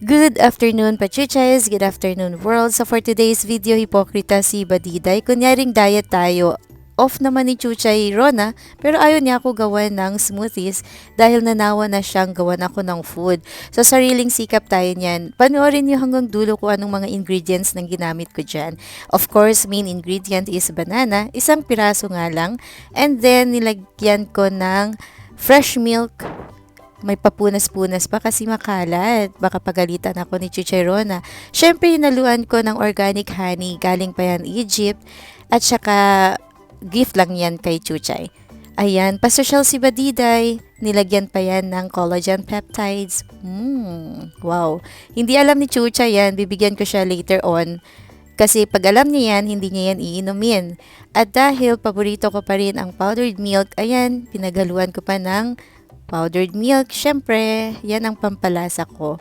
Good afternoon, Pachuchas! Good afternoon, world! So for today's video, hipokrita si Badiday. Kunyaring diet tayo. Off naman ni Chuchay Rona, pero ayaw niya ako gawan ng smoothies dahil nanawa na siyang gawan ako ng food. So sariling sikap tayo niyan. Panoorin niyo hanggang dulo kung anong mga ingredients ng ginamit ko dyan. Of course, main ingredient is banana, isang piraso nga lang. And then, nilagyan ko ng fresh milk, may papunas-punas pa kasi makalat. Baka pagalitan ako ni Chicherona. Siyempre, hinaluan ko ng organic honey. Galing pa yan Egypt. At saka, gift lang yan kay Chuchay. Ayan, pasosyal si Badiday. Nilagyan pa yan ng collagen peptides. Wow. Hindi alam ni Chuchay yan. Bibigyan ko siya later on. Kasi pag alam niya yan, hindi niya yan iinumin. At dahil paborito ko pa rin ang powdered milk, ayan, pinagaluan ko pa ng powdered milk. Syempre, yan ang pampalasa ko.